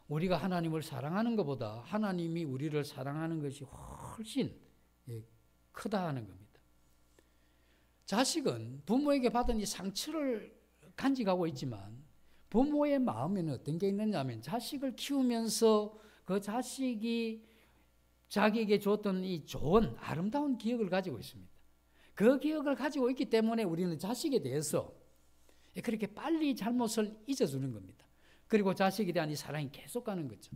우리가 하나님을 사랑하는 것보다 하나님이 우리를 사랑하는 것이 훨씬 크다 하는 겁니다. 자식은 부모에게 받은 이 상처를 간직하고 있지만 부모의 마음에는 어떤 게 있느냐 하면 자식을 키우면서 그 자식이 자기에게 줬던 이 좋은 아름다운 기억을 가지고 있습니다. 그 기억을 가지고 있기 때문에 우리는 자식에 대해서 그렇게 빨리 잘못을 잊어주는 겁니다. 그리고 자식에 대한 이 사랑이 계속 가는 거죠.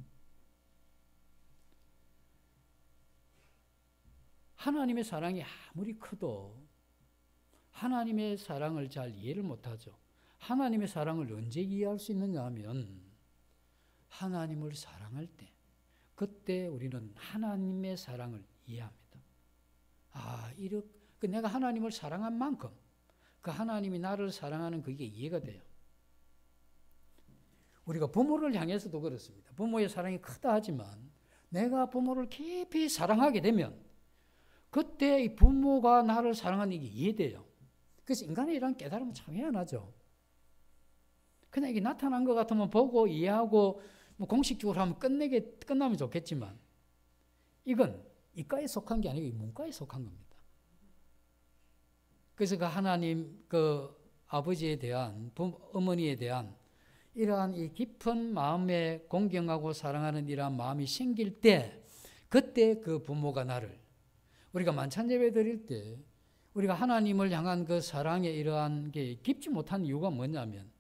하나님의 사랑이 아무리 커도 하나님의 사랑을 잘 이해를 못하죠. 하나님의 사랑을 언제 이해할 수 있느냐 하면 하나님을 사랑할 때, 그때 우리는 하나님의 사랑을 이해합니다. 내가 하나님을 사랑한 만큼 그 하나님이 나를 사랑하는 그게 이해가 돼요. 우리가 부모를 향해서도 그렇습니다. 부모의 사랑이 크다 하지만 내가 부모를 깊이 사랑하게 되면 그때 이 부모가 나를 사랑하는 게 이해돼요. 그래서 인간의 이런 깨달음은 참 희한하죠. 그냥 이게 나타난 것 같으면 보고 이해하고 뭐 공식적으로 하면 끝나면 좋겠지만 이건 이과에 속한 게 아니고 문과에 속한 겁니다. 그래서 그 하나님, 그 아버지에 대한, 어머니에 대한 이러한 이 깊은 마음에 공경하고 사랑하는 이러한 마음이 생길 때, 그때 그 부모가 나를, 우리가 만찬 예배 드릴 때 우리가 하나님을 향한 그 사랑의 이러한 게 깊지 못한 이유가 뭐냐면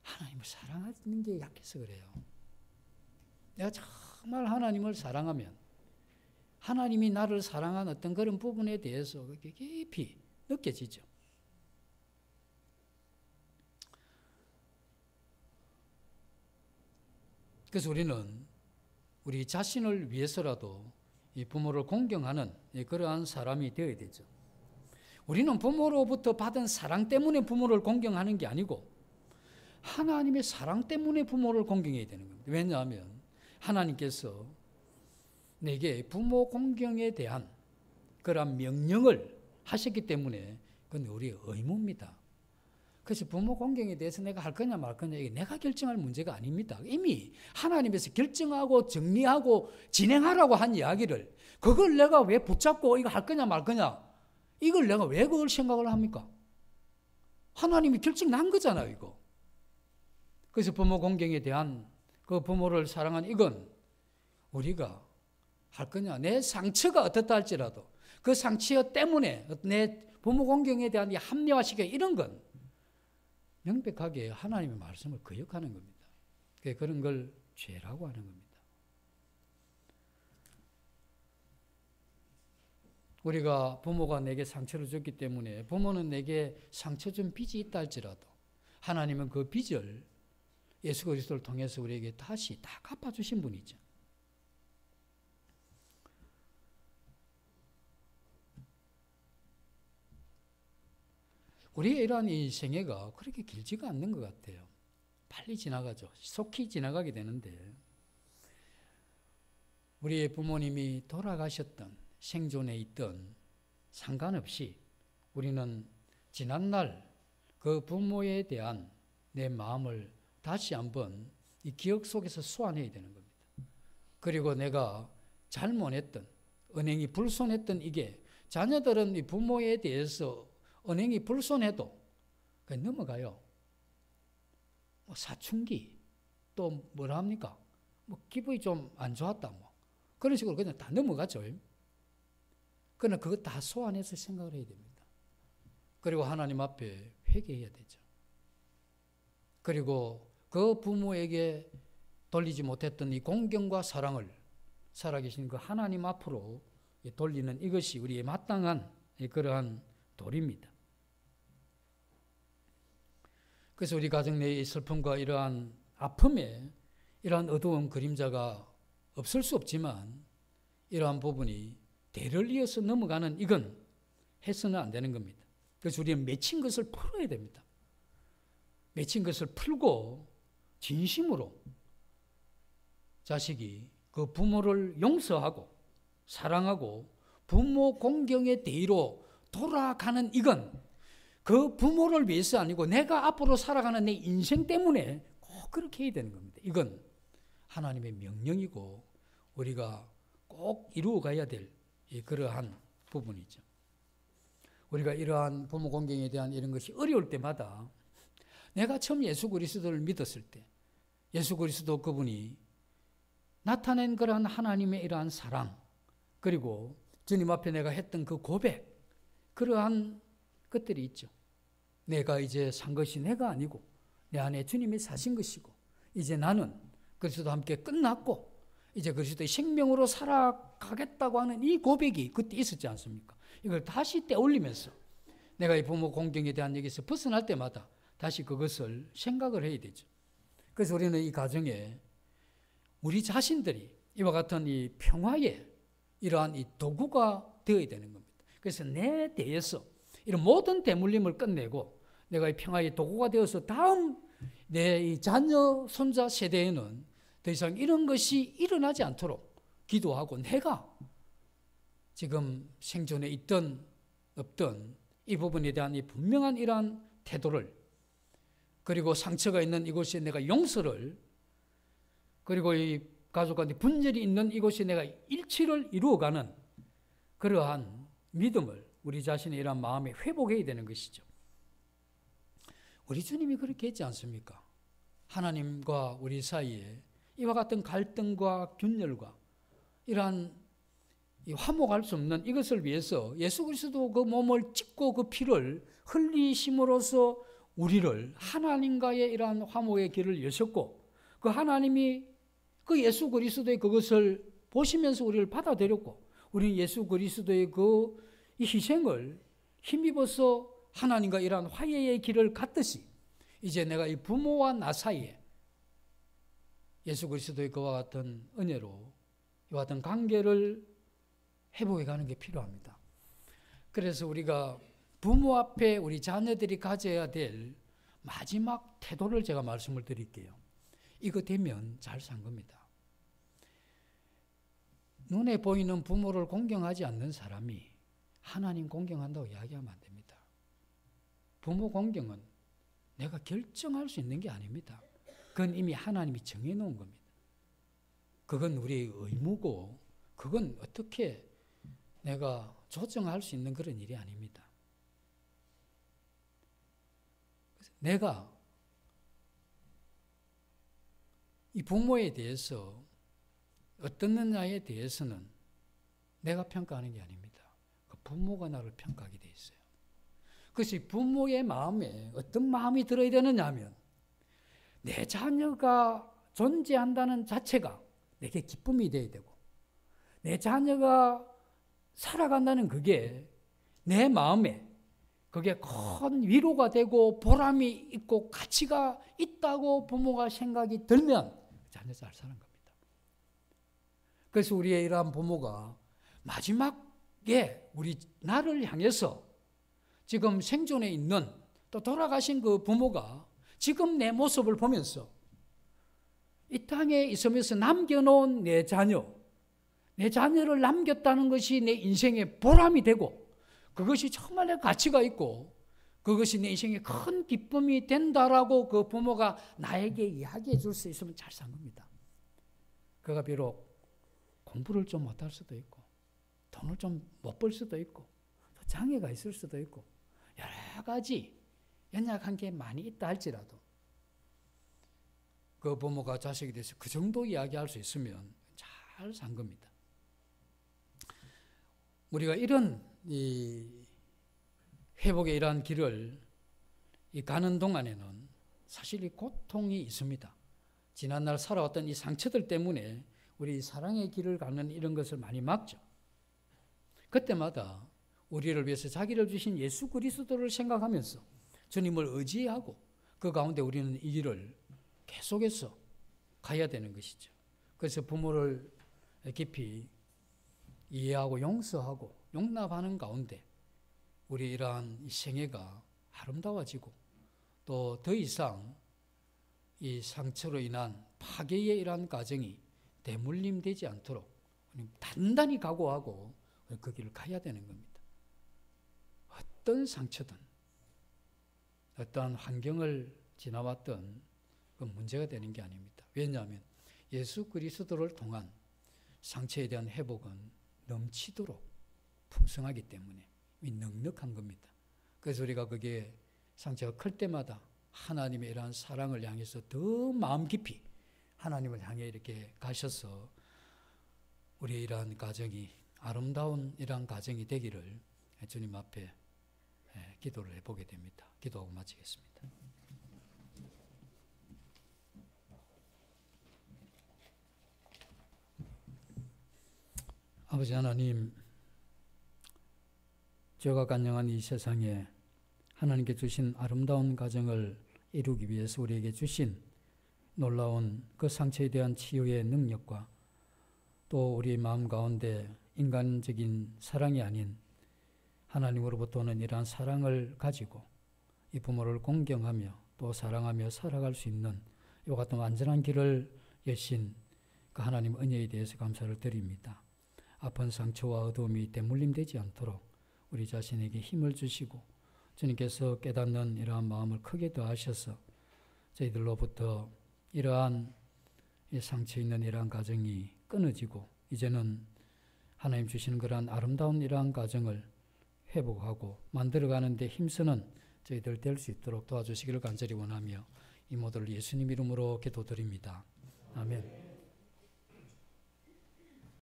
하나님을 사랑하는 게 약해서 그래요. 내가 정말 하나님을 사랑하면 하나님이 나를 사랑한 어떤 그런 부분에 대해서 그게 깊이 느껴지죠. 그래서 우리는 우리 자신을 위해서라도 이 부모를 공경하는 그러한 사람이 되어야 되죠. 우리는 부모로부터 받은 사랑 때문에 부모를 공경하는 게 아니고 하나님의 사랑 때문에 부모를 공경해야 되는 겁니다. 왜냐하면 하나님께서 내게 부모 공경에 대한 그런 명령을 하셨기 때문에 그건 우리의 의무입니다. 그래서 부모 공경에 대해서 내가 할 거냐 말 거냐 이게 내가 결정할 문제가 아닙니다. 이미 하나님께서 결정하고 정리하고 진행하라고 한 이야기를 그걸 내가 왜 붙잡고 이거 할 거냐 말 거냐 이걸 내가 왜 그걸 생각을 합니까? 하나님이 결정 난 거잖아요, 이거. 그래서 부모 공경에 대한 그 부모를 사랑한 이건 우리가 할 거냐, 내 상처가 어떻다 할지라도 그 상처 때문에 내 부모 공경에 대한 이 합리화시켜 이런 건 명백하게 하나님의 말씀을 거역하는 겁니다. 그런 걸 죄라고 하는 겁니다. 우리가 부모가 내게 상처를 줬기 때문에 부모는 내게 상처 준 빚이 있다 할지라도 하나님은 그 빚을 예수 그리스도를 통해서 우리에게 다시 다 갚아주신 분이죠. 우리의 이러한 이 생애가 그렇게 길지가 않는 것 같아요. 빨리 지나가죠. 속히 지나가게 되는데 우리의 부모님이 돌아가셨던 생존에 있던 상관없이 우리는 지난날 그 부모에 대한 내 마음을 다시 한번 이 기억 속에서 소환해야 되는 겁니다. 그리고 내가 잘못했던, 언행이 불손했던 이게 자녀들은 이 부모에 대해서 언행이 불손해도 그냥 넘어가요. 뭐 사춘기, 또 뭐라 합니까? 뭐 기분이 좀 안 좋았다, 뭐 그런 식으로 그냥 다 넘어가죠. 그러나 그거 다 소환해서 생각을 해야 됩니다. 그리고 하나님 앞에 회개해야 되죠. 그리고 그 부모에게 돌리지 못했던 이 공경과 사랑을 살아계신 그 하나님 앞으로 돌리는 이것이 우리의 마땅한 그러한 도리입니다. 그래서 우리 가정 내의 슬픔과 이러한 아픔에 이러한 어두운 그림자가 없을 수 없지만 이러한 부분이 대를 이어서 넘어가는 이건 해서는 안 되는 겁니다. 그래서 우리는 맺힌 것을 풀어야 됩니다. 맺힌 것을 풀고 진심으로 자식이 그 부모를 용서하고 사랑하고 부모 공경의 대의로 돌아가는 이건 그 부모를 위해서 아니고 내가 앞으로 살아가는 내 인생 때문에 꼭 그렇게 해야 되는 겁니다. 이건 하나님의 명령이고 우리가 꼭 이루어가야 될 그러한 부분이죠. 우리가 이러한 부모 공경에 대한 이런 것이 어려울 때마다 내가 처음 예수 그리스도를 믿었을 때 예수 그리스도 그분이 나타낸 그러한 하나님의 이러한 사랑 그리고 주님 앞에 내가 했던 그 고백 그러한 것들이 있죠. 내가 이제 산 것이 내가 아니고 내 안에 주님이 사신 것이고 이제 나는 그리스도와 함께 끝났고 이제 그리스도의 생명으로 살아가겠다고 하는 이 고백이 그때 있었지 않습니까? 이걸 다시 떼올리면서 내가 이 부모 공경에 대한 얘기에서 벗어날 때마다 다시 그것을 생각을 해야 되죠. 그래서 우리는 이 가정에 우리 자신들이 이와 같은 이 평화의 이러한 이 도구가 되어야 되는 겁니다. 그래서 내 대해서 이런 모든 대물림을 끝내고 내가 이 평화의 도구가 되어서 다음 내 이 자녀, 손자 세대에는 더 이상 이런 것이 일어나지 않도록 기도하고 내가 지금 생존에 있던 없던 이 부분에 대한 이 분명한 이러한 태도를 그리고 상처가 있는 이곳에 내가 용서를 그리고 이 가족간의 분열이 있는 이곳에 내가 일치를 이루어가는 그러한 믿음을 우리 자신의 이러한 마음에 회복해야 되는 것이죠. 우리 주님이 그렇게 했지 않습니까? 하나님과 우리 사이에 이와 같은 갈등과 균열과 이러한 화목할 수 없는 이것을 위해서 예수 그리스도 그 몸을 찢고 그 피를 흘리심으로써 우리를 하나님과의 이러한 화목의 길을 여셨고 그 하나님이 그 예수 그리스도의 그것을 보시면서 우리를 받아들였고 우리는 예수 그리스도의 그 이 희생을 힘입어서 하나님과 이러한 화해의 길을 갔듯이 이제 내가 이 부모와 나 사이에 예수 그리스도의 그와 같은 은혜로 이와 같은 관계를 회복해 가는 게 필요합니다. 그래서 우리가 부모 앞에 우리 자녀들이 가져야 될 마지막 태도를 제가 말씀을 드릴게요. 이거 되면 잘 산 겁니다. 눈에 보이는 부모를 공경하지 않는 사람이 하나님 공경한다고 이야기하면 안 됩니다. 부모 공경은 내가 결정할 수 있는 게 아닙니다. 그건 이미 하나님이 정해놓은 겁니다. 그건 우리의 의무고 그건 어떻게 내가 조정할 수 있는 그런 일이 아닙니다. 내가 이 부모에 대해서 어떻느냐에 대해서는 내가 평가하는 게 아닙니다. 그 부모가 나를 평가하게 돼 있어요. 그래서 부모의 마음에 어떤 마음이 들어야 되느냐 하면 내 자녀가 존재한다는 자체가 내게 기쁨이 되어야 되고 내 자녀가 살아간다는 그게 내 마음에 그게 큰 위로가 되고 보람이 있고 가치가 있다고 부모가 생각이 들면 자녀 잘 사는 겁니다. 그래서 우리의 이러한 부모가 마지막에 우리 나를 향해서 지금 생존에 있는 또 돌아가신 그 부모가 지금 내 모습을 보면서 이 땅에 있으면서 남겨놓은 내 자녀를 남겼다는 것이 내 인생의 보람이 되고 그것이 정말 내 가치가 있고 그것이 내 인생의 큰 기쁨이 된다라고 그 부모가 나에게 이야기해 줄 수 있으면 잘 산 겁니다. 그가 비록 공부를 좀 못할 수도 있고 돈을 좀 못 벌 수도 있고 또 장애가 있을 수도 있고 여러 가지 연약한 게 많이 있다 할지라도 그 부모가 자식에 대해서 그 정도 이야기할 수 있으면 잘 산 겁니다. 우리가 이런 이 회복의 이러한 길을 가는 동안에는 사실 이 고통이 있습니다. 지난날 살아왔던 이 상처들 때문에 우리 사랑의 길을 가는 이런 것을 많이 막죠. 그때마다 우리를 위해서 자기를 주신 예수 그리스도를 생각하면서 주님을 의지하고 그 가운데 우리는 이 길을 계속해서 가야 되는 것이죠. 그래서 부모를 깊이 이해하고 용서하고 용납하는 가운데 우리 이러한 이 생애가 아름다워지고 또 더 이상 이 상처로 인한 파괴의 이러한 과정이 대물림되지 않도록 단단히 각오하고 그 길을 가야 되는 겁니다. 어떤 상처든 어떠한 환경을 지나왔던 그 문제가 되는 게 아닙니다. 왜냐하면 예수 그리스도를 통한 상처에 대한 회복은 넘치도록 풍성하기 때문에 넉넉한 겁니다. 그래서 우리가 그게 상처가 클 때마다 하나님의 이러한 사랑을 향해서 더 마음 깊이 하나님을 향해 이렇게 가셔서 우리의 이러한 가정이 아름다운 이러한 가정이 되기를 주님 앞에 기도를 해보게 됩니다. 기도하고 마치겠습니다. 아버지 하나님, 죄가 간영한 이 세상에 하나님께 주신 아름다운 가정을 이루기 위해서 우리에게 주신 놀라운 그 상처에 대한 치유의 능력과 또 우리 마음 가운데 인간적인 사랑이 아닌 하나님으로부터 오는 이러한 사랑을 가지고 이 부모를 공경하며 또 사랑하며 살아갈 수 있는 이와 같은 완전한 길을 여신 그 하나님 은혜에 대해서 감사를 드립니다. 아픈 상처와 어두움이 대물림되지 않도록 우리 자신에게 힘을 주시고 주님께서 깨닫는 이러한 마음을 크게 더하셔서 저희들로부터 이러한 상처 있는 이러한 가정이 끊어지고 이제는 하나님 주시는 그러한 아름다운 이러한 가정을 회복하고 만들어가는 데 힘쓰는 저희들 될 수 있도록 도와주시기를 간절히 원하며 이 모두를 예수님 이름으로 기도드립니다. 아멘.